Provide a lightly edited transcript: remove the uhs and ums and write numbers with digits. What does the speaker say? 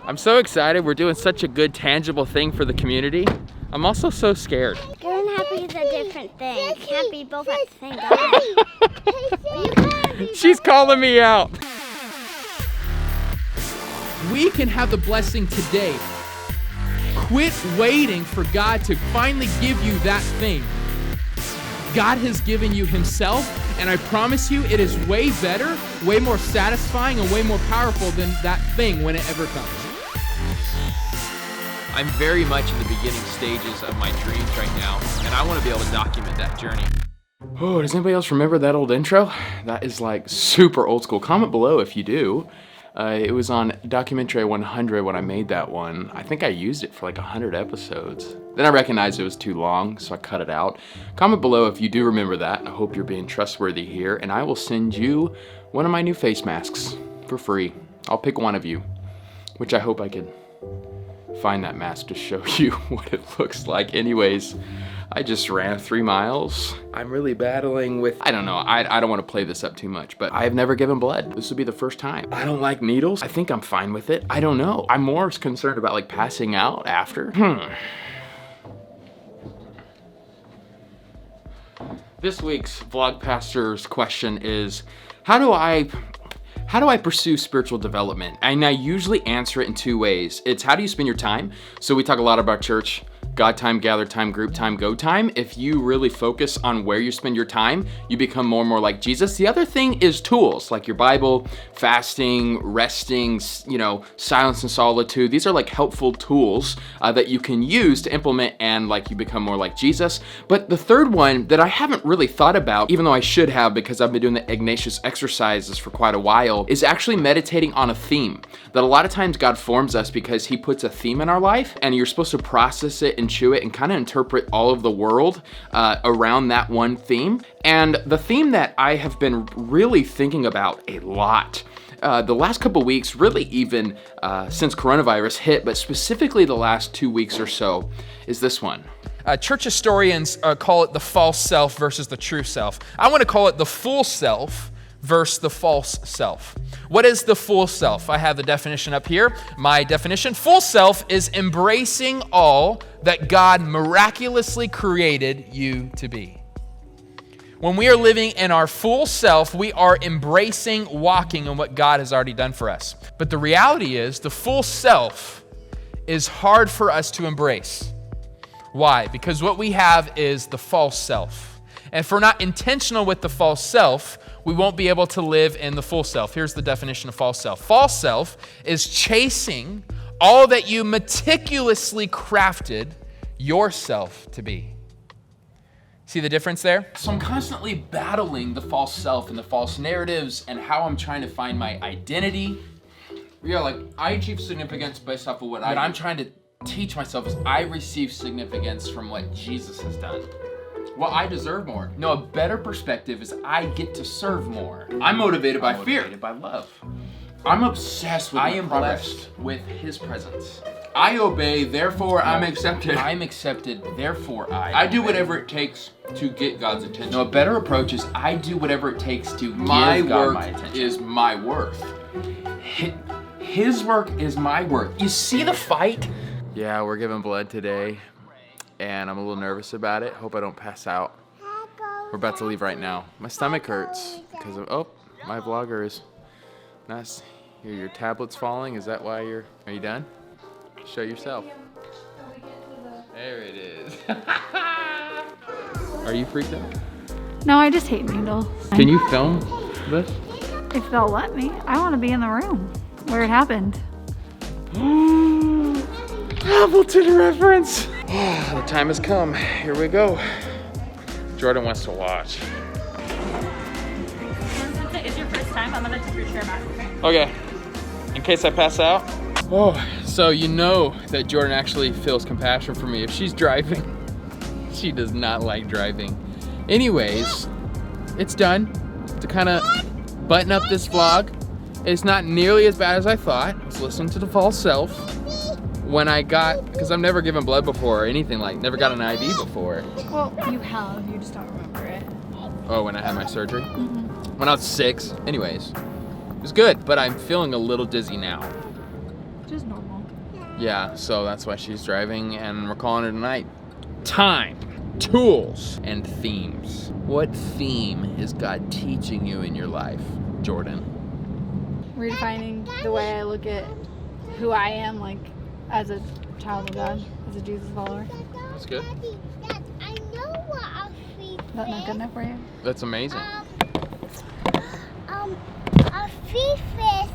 I'm so excited. We're doing such a good, tangible thing for the community. I'm also so scared. Good and happy is a different thing. You can't be both at the same time. She's calling me out. We can have the blessing today. Quit waiting for God to finally give you that thing. God has given you himself, and I promise you it is way better, way more satisfying, and way more powerful than that thing when it ever comes. I'm very much in the beginning stages of my dreams right now, and I want to be able to document that journey. Oh, does anybody else remember that old intro? That is like super old school. Comment below if you do. It was on Documentary 100 when I made that one. I think I used it for like 100 episodes. Then I recognized it was too long, so I cut it out. Comment below if you do remember that. I hope you're being trustworthy here, and I will send you one of my new face masks for free. I'll pick one of you, which I hope I could find that mask to show you what it looks like. Anyways, I just ran 3 miles. I'm really battling with, I don't know, I don't want to play this up too much, but I have never given blood. This will be the first time. I don't like needles. I think I'm fine with it. I don't know. I'm more concerned about like passing out after. This week's vlog pastor's question is, how do I pursue spiritual development? And I usually answer it in 2 ways. It's how do you spend your time? So we talk a lot about church, God time, gather time, group time, go time. If you really focus on where you spend your time, you become more and more like Jesus. The other thing is tools like your Bible, fasting, resting, silence and solitude. These are like helpful tools that you can use to implement and like you become more like Jesus. But the third one that I haven't really thought about, even though I should have because I've been doing the Ignatius exercises for quite a while, is actually meditating on a theme. That a lot of times God forms us because he puts a theme in our life and you're supposed to process it and chew it and kind of interpret all of the world around that one theme. And the theme that I have been really thinking about a lot the last couple weeks, really even since coronavirus hit, but specifically the last 2 weeks or so, is this one. Church historians call it the false self versus the true self. I want to call it the full self versus the false self. What is the full self? I have the definition up here. My definition: full self is embracing all that God miraculously created you to be. When we are living in our full self, we are embracing, walking in what God has already done for us. But the reality is, the full self is hard for us to embrace. Why? Because what we have is the false self. And if we're not intentional with the false self, we won't be able to live in the full self. Here's the definition of false self. False self is chasing all that you meticulously crafted yourself to be. See the difference there? So I'm constantly battling the false self and the false narratives and how I'm trying to find my identity. Yeah, like I achieve significance based off of what I'm trying to teach myself is I receive significance from what Jesus has done. Well, I deserve more. No, a better perspective is I get to serve more. I'm motivated by fear. I'm motivated by love. I'm obsessed with I am blessed with his presence. I obey, therefore I'm accepted. I'm accepted, therefore I do whatever it takes to get God's attention. No, a better approach is I do whatever it takes to give God my attention. Is my worth. His work is my work. You see the fight? Yeah, we're giving blood today, and I'm a little nervous about it. Hope I don't pass out. We're about to leave right now. My stomach hurts because of, my vlogger is nice. Your tablet's falling. Is that why are you done? Show yourself. There it is. Are you freaked out? No, I just hate needles. Can you film this? If they'll let me. I want to be in the room where it happened. Hamilton reference. The time has come. Here we go. Jordan wants to watch. Since it is your first time, I'm gonna take your chair back, okay? Okay. In case I pass out. Oh, so you know that Jordan actually feels compassion for me. If she's driving, she does not like driving. Anyways, it's done. To kind of button up this vlog, it's not nearly as bad as I thought. I was listening to the false self. When I got, because I've never given blood before or anything like, never got an IV before. Well, you have, you just don't remember it. Oh, when I had my surgery? When I was 6. Anyways, it was good, but I'm feeling a little dizzy now. Just normal. Yeah, so that's why she's driving, and we're calling her tonight. Time, tools, and themes. What theme is God teaching you in your life, Jordan? Redefining the way I look at who I am, like, as a child of God, as a Jesus follower. That's good. I know what a thief Is that not good enough for you? That's amazing. A thief is